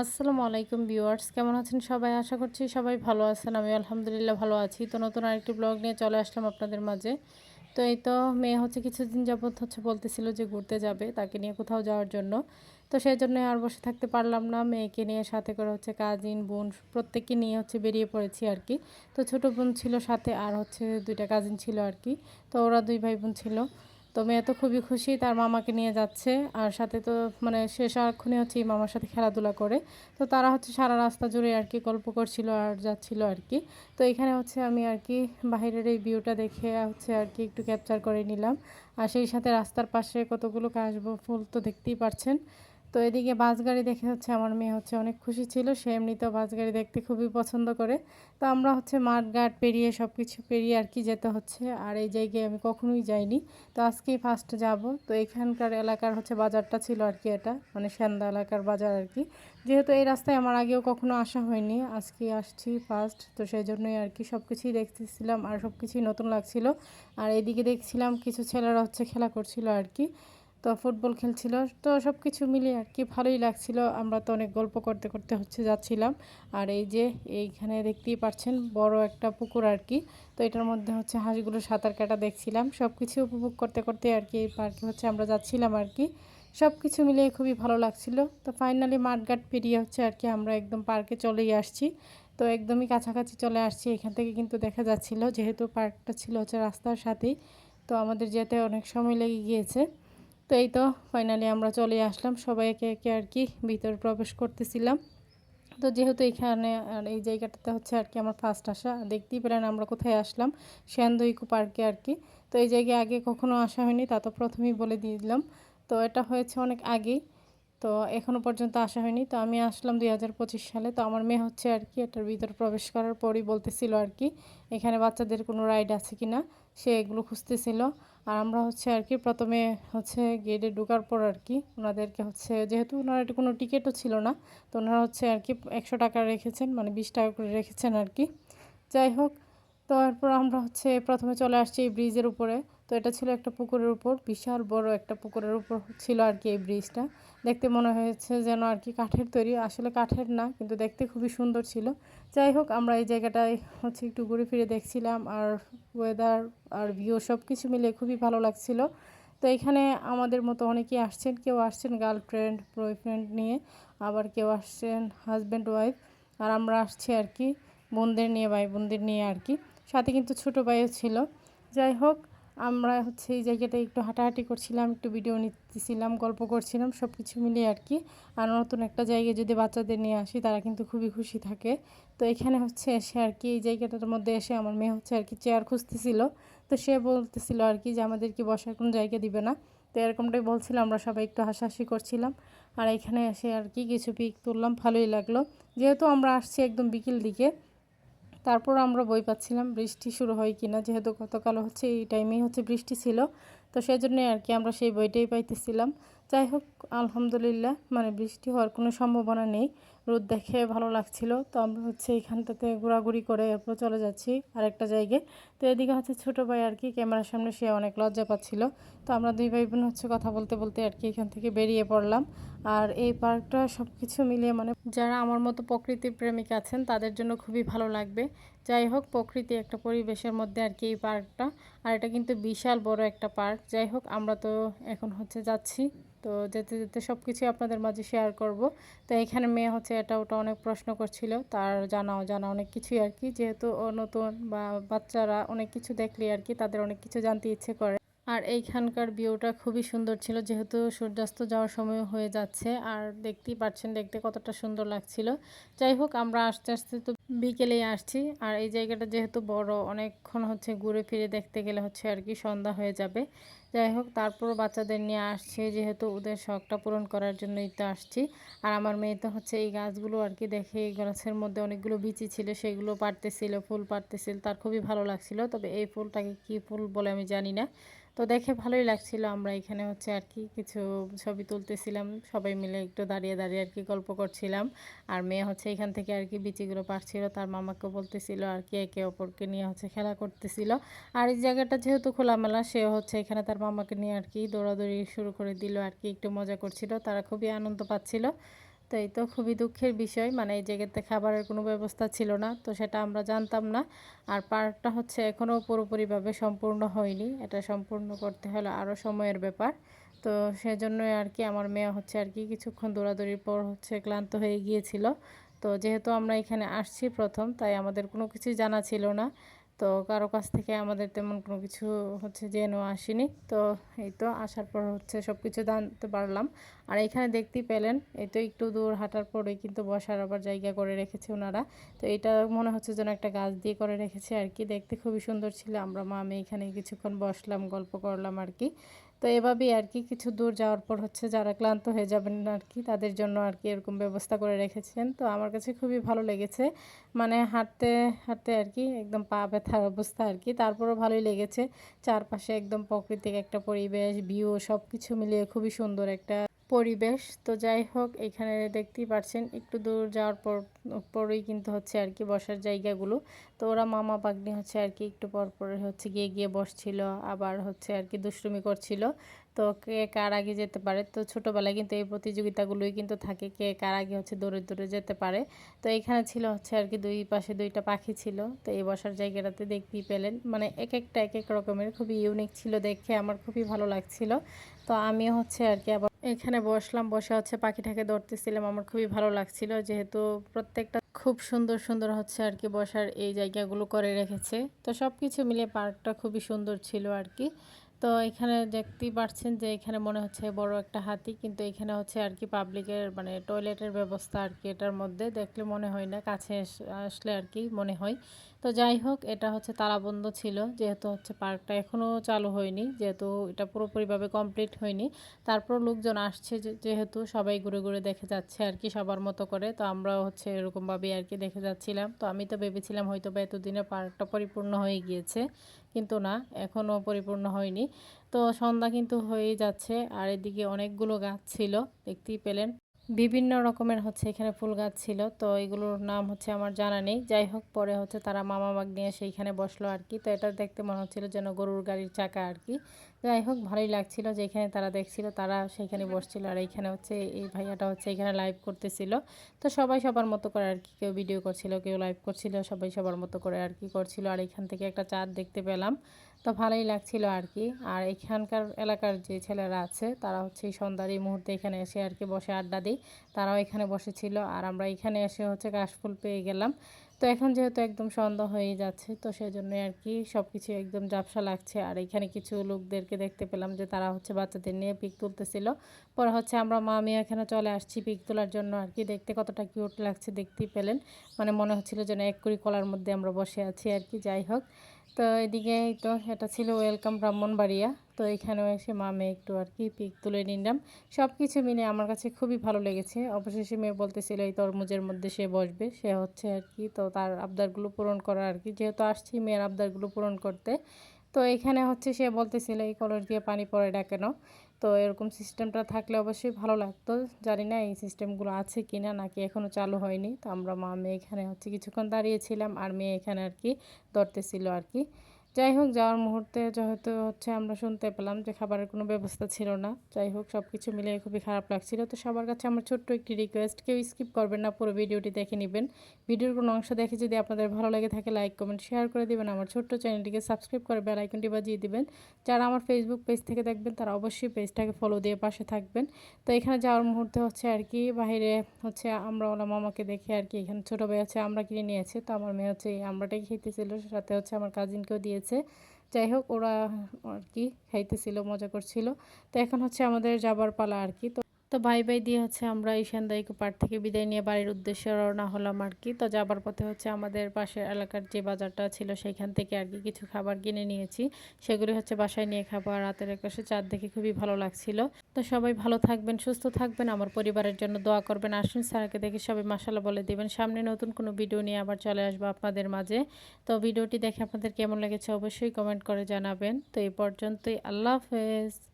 আসসালামু আলাইকুম ভিউয়ার্স, কেমন আছেন সবাই? আশা করছি সবাই ভালো আছেন। আমি আলহামদুলিল্লাহ ভালো আছি। তো নতুন আরেকটি ব্লগ নিয়ে চলে আসলাম আপনাদের মাঝে। তো এই তো মেয়ে হচ্ছে কিছুদিন যাবত বলতেছিল যে ঘুরতে যাবে, তাকে নিয়ে কোথাও যাওয়ার জন্য। তো সেই জন্য আর বসে থাকতে পারলাম না। মেয়েকে নিয়ে সাথে করে কাজিন, বোন প্রত্যেককে নিয়ে বেরিয়ে পড়েছি আর কি। তো ছোট বোন ছিল সাথে, আর দুইটা কাজিন ছিল আর কি। তো ওরা দুই ভাই বোন ছিল। তো মেয়ে তো খুবই খুশি, তার মামাকে নিয়ে যাচ্ছে। আর সাথে তো সে সারাক্ষণই এই মামার সাথে খেলাধুলা করে। তো তারা সারা রাস্তা জুড়ে আর কি গল্প করছিল আর যাচ্ছিল আর কি। তো এখানে আমি আর কি বাইরের এই ভিউটা দেখে আর কি একটু ক্যাপচার করে নিলাম। আর সেই সাথে রাস্তার পাশে কতগুলো কাশবো ফুল তো দেখতেই পারছেন। তো এদিকে বাস গাড়ি দেখে আমার মেয়ে অনেক খুশি ছিল। সে এমনিতেও বাস গাড়ি দেখতে খুবই পছন্দ করে। তো আমরা মাঠ ঘাট পেরিয়ে সব কিছু পেরিয়ে আর কি যেতে হচ্ছে। আর এই জায়গায় আমি কখনোই যাইনি। তো আজকেই ফার্স্ট যাব। তো এখানকার এলাকার বাজারটা ছিল আর কি, এটা সেন্দা এলাকার বাজার আর কি। যেহেতু এই রাস্তায় আমার আগেও কখনো আসা হয়নি, আজকে আসছি ফার্স্ট। তো সেই জন্যই আর কি সব কিছুই দেখতেছিলাম আর সব কিছুই নতুন লাগছিল। আর এদিকে দেখছিলাম কিছু ছেলেরা খেলা করছিল আর কি। তো ফুটবল খেলছিল। তো সব কিছু মিলিয়ে আর কি ভালোই লাগছিল। আমরা তো অনেক গল্প করতে করতে যাচ্ছিলাম। আর এই যে এইখানে দেখতেই পাচ্ছেন বড় একটা পুকুর আর কি। তো এটার মধ্যে হাঁসগুলো সাঁতার কাটা দেখছিলাম। সব কিছু উপভোগ করতে করতে আর কি এই পার্কে আমরা যাচ্ছিলাম আর কি। সব কিছু মিলিয়ে খুবই ভালো লাগছিল। তো ফাইনালি মাঠঘাট পেরিয়ে আর কি আমরা একদম পার্কে চলেই আসছি। তো একদমই কাছাকাছি চলে আসছি। এখান থেকে কিন্তু দেখা যাচ্ছিল, যেহেতু পার্কটা ছিল রাস্তার সাথেই, তো আমাদের যেতে অনেক সময় লেগে গিয়েছে। তো এই তো ফাইনালি আমরা চলে আসলাম, সবাই একে একে আর কি ভিতরে প্রবেশ করতেছিলাম। তো যেহেতু এখানে আর এই জায়গাটাতে আর কি আমার ফার্স্ট আসা, দেখতেই পেলেন আমরা কোথায় আসলাম, সেন্দ ইকো পার্কে আর কি। তো এই জায়গায় আগে কখনো আসা হয়নি, তা তো প্রথমেই বলে দিয়ে দিলাম। তো এটা হয়েছে অনেক আগেই, তো এখনও পর্যন্ত আসা হয়নি। তো আমি আসলাম 2025 সালে। তো আমার মেয়ে আর কি এটার ভিতরে প্রবেশ করার পরই বলতেছিল আর কি এখানে বাচ্চাদের কোনো রাইড আছে কি না, সে এগুলো খুঁজতেছিল। আর আমরা আর কি প্রথমে গেটে ঢোকার পর আর কি ওনাদেরকে যেহেতু ওনার এটা কোনো টিকিটও ছিল না, তো ওনারা আর কি 100 টাকা রেখেছেন, 20 টাকা করে রেখেছেন আর কি। যাই হোক, তারপর আমরা প্রথমে চলে আসছি এই ব্রিজের উপরে। তো এটা ছিল একটা পুকুরের উপর, বিশাল বড় একটা পুকুরের উপর ছিল আর কি এই ব্রিজটা। দেখতে মনে হয়েছে যেন আর কি কাঠের তৈরি, আসলে কাঠের না, কিন্তু দেখতে খুবই সুন্দর ছিল। যাই হোক, আমরা এই জায়গাটায় একটু ঘুরে ফিরে দেখছিলাম। আর ওয়েদার আর ভিউ সব কিছু মিলে খুবই ভালো লাগছিল। তো এখানে আমাদের মতো অনেকেই আসছেন, কেউ আসছেন গার্লফ্রেন্ড বয়ফ্রেন্ড নিয়ে, আবার কেউ আসছেন হাজব্যান্ড ওয়াইফ। আর আমরা আসছি আর কি বোনদের নিয়ে, ভাই বোনদের নিয়ে আর কি। সাথে কিন্তু ছোটো ভাইও ছিল। যাই হোক, আমরা এই জায়গাটায় একটু হাঁটাহাঁটি করছিলাম, একটু ভিডিও নিতেছিলাম, গল্প করছিলাম, সব কিছু মিলিয়ে আর কি। আর নতুন একটা জায়গায় যদি বাচ্চাদের নিয়ে আসি, তারা কিন্তু খুবই খুশি থাকে। তো এখানে এসে আর কি এই জায়গাটার মধ্যে এসে আমার মেয়ে আর কি চেয়ার খুঁজতেছিল। তো সে বলতেছিল আর কি যে আমাদেরকে বসার কোনো জায়গা দিবে না। তো এরকমটাই বলছিলাম, আমরা সবাই একটু হাসাহাসি করছিলাম। আর এখানে এসে আর কি কিছু পিক তুললাম, ভালোই লাগলো। যেহেতু আমরা আসছি একদম বিকেল দিকে, তারপর আমরা বই পাচ্ছিলাম বৃষ্টি শুরু হয় কি না, যেহেতু গতকাল এই টাইমেই বৃষ্টি ছিল। তো সেই জন্যই আর কি আমরা সেই বইটাই পাইতেছিলাম। যাই হোক, আলহামদুলিল্লাহ, বৃষ্টি হওয়ার কোনো সম্ভাবনা নেই। রোদ দেখে ভালো লাগছিল। তো আমরা এইখানটাতে ঘোরাঘুরি করে এরপর চলে যাচ্ছি আরেকটা জায়গায়। তো এদিকে ছোটো ভাই আর কি ক্যামেরার সামনে সে অনেক লজ্জা পাচ্ছিল। তো আমরা দুই ভাই বোন কথা বলতে বলতে আর কি এখান থেকে বেরিয়ে পড়লাম। আর এই পার্কটা সব কিছু মিলিয়ে যারা আমার মতো প্রকৃতি প্রেমিক আছেন তাদের জন্য খুবই ভালো লাগবে। যাই হোক, প্রকৃতি একটা পরিবেশের মধ্যে আর কি এই পার্কটা। আর এটা কিন্তু বিশাল বড় একটা পার্ক। যাই হোক, আমরা তো এখন যাচ্ছি। তো যেতে যেতে সব কিছুই আপনাদের মাঝে শেয়ার করব। তো এখানে মেয়ে এটা ওটা অনেক প্রশ্ন করছিল, তার জানা অনেক কিছুই আর কি, যেহেতু ও নতুন বা বাচ্চারা অনেক কিছু দেখলে আর কি তাদের অনেক কিছু জানতে ইচ্ছে করে। আর এইখানকার ভিউটা খুবই সুন্দর ছিল, যেহেতু সূর্যাস্ত যাওয়ার সময় হয়ে যাচ্ছে। আর দেখতেই পাচ্ছেন দেখতে কতটা সুন্দর লাগছিল। যাই হোক, আমরা আস্তে আস্তে তো বিকেলেই আসছি। আর এই জায়গাটা যেহেতু বড়, অনেকক্ষণ ঘুরে ফিরে দেখতে গেলে আর কি সন্ধ্যা হয়ে যাবে। যাই হোক, তারপরও বাচ্চাদের নিয়ে আসছে, যেহেতু ওদের শখটা পূরণ করার জন্যই তো আসছি। আর আমার মেয়ে তো এই গাছগুলো আর কি দেখে, এই গাছের মধ্যে অনেকগুলো বিচি ছিল, সেগুলো পাড়তেছিল, ফুল পাড়তেছিল, তার খুবই ভালো লাগছিল। তবে এই ফুলটাকে কি ফুল বলে আমি জানি না। তো দেখে ভালোই লাগছিল। আমরা এখানে আর কি কিছু ছবি তুলতেছিলাম, সবাই মিলে একটু দাঁড়িয়ে দাঁড়িয়ে আর কি গল্প করছিলাম। আর মেয়ে এখান থেকে আর কি বিচিগুলো পারছিল, তার মামাকে বলতেছিল আর কি, একে অপরকে নিয়ে খেলা করতেছিল। আর এই জায়গাটা যেহেতু খোলামেলা, সে এখানে তার মামাকে নিয়ে আর কি দৌড়াদৌড়ি শুরু করে দিল আর কি, একটু মজা করছিল, তারা খুবই আনন্দ পাচ্ছিল। তো এই তো খুবই দুঃখের বিষয়, মানে এই জায়গাতে খাবারের কোনো ব্যবস্থা ছিল না, তো সেটা আমরা জানতাম না। আর পার্কটা হচ্ছে এখনও পুরোপুরিভাবে সম্পূর্ণ হয়নি, এটা সম্পূর্ণ করতে হলে আরও সময়ের ব্যাপার। তো সেজন্যই আর কি আমার মেয়ে হচ্ছে আর কি কিছুক্ষণ দৌড়াদৌড়ির পর হচ্ছে ক্লান্ত হয়ে গিয়েছিল। তো যেহেতু আমরা এখানে আসছি প্রথম, তাই আমাদের কোনো কিছুই জানা ছিল না। তো কারো কাছ থেকে আমাদের তেমন কোনো কিছু হচ্ছে জেনেও আসেনি। তো এই তো আসার পর হচ্ছে সব কিছু জানতে পারলাম। আর এখানে দেখতেই পেলেন, এই তো একটু দূর হাঁটার পরেই কিন্তু বসার আবার জায়গা করে রেখেছে ওনারা। তো এটা মনে হচ্ছে যেন একটা গাছ দিয়ে করে রেখেছে আর কি, দেখতে খুবই সুন্দর ছিল। আমরা মা মেয়ে এখানে কিছুক্ষণ বসলাম, গল্প করলাম আর কি। তো এভাবেই আর কি কিছু দূর যাওয়ার পর হচ্ছে যারা ক্লান্ত হয়ে যাবেন আর কি, তাদের জন্য আর কি এরকম ব্যবস্থা করে রেখেছেন। তো আমার কাছে খুবই ভালো লেগেছে, মানে হাঁটতে হাঁটতে আর কি একদম পা ব্যথার অবস্থা আর কি, তারপরও ভালোই লেগেছে। চারপাশে একদম প্রাকৃতিক একটা পরিবেশ, ভিউ সব কিছু মিলিয়ে খুবই সুন্দর একটা পরিবেশ। তো যাই হোক, এখানে দেখতেই পাচ্ছেন একটু দূর যাওয়ার পরেই কিন্তু হচ্ছে আর কি বসার জায়গাগুলো। তো ওরা মামা বাগনি হচ্ছে আর কি একটু পর পরে হচ্ছে গিয়ে গিয়ে বসছিল, আবার হচ্ছে আর কি দুষ্টুমি করছিল। তো কে কার আগে যেতে পারে, তো ছোটোবেলায় কিন্তু এই প্রতিযোগিতাগুলোই কিন্তু থাকে, কে কার আগে হচ্ছে দৌড়ে দৌড়ে যেতে পারে। তো এখানে ছিল হচ্ছে আর কি দুই পাশে দুইটা পাখি ছিল। তো এই বসার জায়গাটাতে দেখতেই পেলেন, মানে এক একটা এক এক রকমের খুবই ইউনিক ছিল, দেখে আমার খুবই ভালো লাগছিল। তো আমিও হচ্ছে আর কি আবার এখানে বসলাম, বসে হচ্ছে পাখিটাকে ধরতেছিলাম। আমার খুবই ভালো লাগছিল, যেহেতু প্রত্যেকটা খুব সুন্দর সুন্দর হচ্ছে আর কি বসার এই জায়গাগুলো করে রেখেছে। তো সব কিছু মিলিয়ে পার্কটা খুবই সুন্দর ছিল আর কি। তো এখানে দেখতেই পাচ্ছেন যে এখানে মনে হচ্ছে বড় একটা হাতি, কিন্তু এখানে হচ্ছে আর কি পাবলিকের মানে টয়লেটের ব্যবস্থা আর কি, এটার মধ্যে দেখলে মনে হয় না, কাছে আসলে আর কি মনে হয়। তো যাই হোক, এটা হচ্ছে তালাবন্ধ ছিল, যেহেতু হচ্ছে পার্কটা এখনও চালু হয়নি, যেহেতু এটা পুরোপুরিভাবে কমপ্লিট হয়নি। তারপর লোকজন আসছে যেহেতু সবাই ঘুরে ঘুরে দেখে যাচ্ছে আর কি সবার মতো করে। তো আমরাও হচ্ছে এরকমভাবেই আর কি দেখে যাচ্ছিলাম। তো আমি তো ভেবেছিলাম হয়তো বা এতদিনে পার্কটা পরিপূর্ণ হয়ে গিয়েছে, কিন্তু না, এখনও পরিপূর্ণ হয়নি। তো সন্ধ্যা কিন্তু হয়েই যাচ্ছে, আর এদিকে অনেকগুলো গাছ ছিল, দেখতেই পেলেন। বিভিন্ন রকমের হচ্ছে এখানে ফুল গাছ ছিল, তো এগুলোর নাম হচ্ছে আমার জানা নেই। যাই হোক, পরে হচ্ছে তারা মামা বাগ নিয়ে সেইখানে বসলো আর কি। তো এটা দেখতে মনে হচ্ছিল যেন গরুর গাড়ির চাকা আর কি। যাই হোক, ভালোই লাগছিল, যেখানে তারা দেখছিল তারা সেইখানে বসছিল। আর এইখানে হচ্ছে এই ভাইয়াটা হচ্ছে এখানে লাইভ করতেছিল। তো সবাই সবার মতো করে আর কি, কেউ ভিডিও করছিল, কেউ লাইভ করছিল, সবাই সবার মতো করে আর কি করছিল। আর এখান থেকে একটা চাঁদ দেখতে পেলাম, তো ভালোই লাগছিল আর কি। আর এখানকার এলাকার যে ছেলেরা আছে তারা হচ্ছে এই সন্ধ্যার এই মুহূর্তে এখানে এসে আর কি বসে আড্ডা দিই, তারাও এখানে বসেছিল। আর আমরা এখানে এসে হচ্ছে কাশফুল পেয়ে গেলাম। তো এখন যেহেতু একদম সন্ধ্যা হয়ে যাচ্ছে, তো সেই জন্যই আর কি সব কিছু একদম ঝাপসা লাগছে। আর এখানে কিছু লোকদেরকে দেখতে পেলাম যে তারা হচ্ছে বাচ্চাদের নিয়ে পিক তুলতেছিল। পরে হচ্ছে আমরা মা মেয়ে এখানে চলে আসছি পিক তোলার জন্য আর কি। দেখতে কতটা কিউট লাগছে দেখতেই পেলেন, মানে মনে হচ্ছিল যেন এক কুড়ি কলার মধ্যে আমরা বসে আছি আর কি। যাই হোক, তো এদিকে তো এটা ছিল ওয়েলকাম ব্রাহ্মণবাড়িয়া। তো এখানেও এসে মা মেয়ে একটু আর কি পিক তুলে নিলাম। সব কিছু মিলে আমার কাছে খুবই ভালো লেগেছে। অবশেষে মেয়ে বলতেছিল এই তরমুজের মধ্যে সে বসবে, সে হচ্ছে আর কি তো তার আবদারগুলো পূরণ করা আর কি, যেহেতু আসছি মেয়ের আবদারগুলো পূরণ করতে। তো এখানে হচ্ছে সে বলতেছিল এই কলস দিয়ে পানি পড়ে না কেন। তো এরকম সিস্টেমটা থাকলে অবশ্যই ভালো লাগতো। জানি না এই সিস্টেমগুলো আছে কি না, নাকি এখনও চালু হয়নি। তো আমরা মা মেয়ে এখানে হচ্ছে কিছুক্ষণ দাঁড়িয়েছিলাম, আর মেয়ে এখানে আর কি ধরতেছিল আর কি। যাই হোক, যাওয়ার মুহূর্তে যেহেতু হচ্ছে আমরা শুনতে পেলাম যে খাবারের কোনো ব্যবস্থা ছিল না। যাই হোক, সব কিছু মিলিয়ে খুবই খারাপ লাগছিল। তো সবার কাছে আমার ছোট্ট একটি রিকোয়েস্ট, কেউ স্কিপ করবেন না, পুরো ভিডিওটি দেখে নেবেন। ভিডিওর কোনো অংশ দেখে যদি আপনাদের ভালো লেগে থাকে লাইক কমেন্ট শেয়ার করে দিবেন, আমার ছোট্ট চ্যানেলটিকে সাবস্ক্রাইব করে বেল আইকনটি বাজিয়ে দিবেন। যারা আমার ফেসবুক পেজ থেকে দেখবেন তারা অবশ্যই পেজটাকে ফলো দিয়ে পাশে থাকবেন। তো এখানে যাওয়ার মুহূর্তে হচ্ছে আর কি বাইরে হচ্ছে আমরা ওলা মামাকে দেখে আর কি, এখানে ছোটো ভাই আছে আমরা কিনে নিয়েছে। তো আমার মেয়ে হচ্ছে এই আমরাটাই খেতেছিল, সাথে হচ্ছে আমার কাজিনকেও দিয়েছে। যাই হোক, ওরা আর কি খাইতেছিল, মজা করছিল। তো এখন হচ্ছে আমাদের যাবার পালা আর কি। তো তো বাই বাই দিয়ে হচ্ছে আমরা এই সান্দাইকু পার্ক থেকে বিদায় নিয়ে বাড়ির উদ্দেশ্যে রওনা হলাম আর কি। তো যাবার পথে হচ্ছে আমাদের পাশের এলাকার যে বাজারটা ছিল সেখান থেকে আর কি কিছু খাবার কিনে নিয়েছি, সেগুলি হচ্ছে বাসায় নিয়ে খাবো। আর রাতের একপাশে চাঁদ দেখে খুবই ভালো লাগছিল। তো সবাই ভালো থাকবেন, সুস্থ থাকবেন, আমার পরিবারের জন্য দোয়া করবেন। আসুন স্যারকে দেখে সবাই মাশাআল্লাহ বলে দিবেন। সামনে নতুন কোনো ভিডিও নিয়ে আবার চলে আসবো আপনাদের মাঝে। তো ভিডিওটি দেখে আপনাদের কেমন লেগেছে অবশ্যই কমেন্ট করে জানাবেন। তো এই পর্যন্তই, আল্লাহ হাফেজ।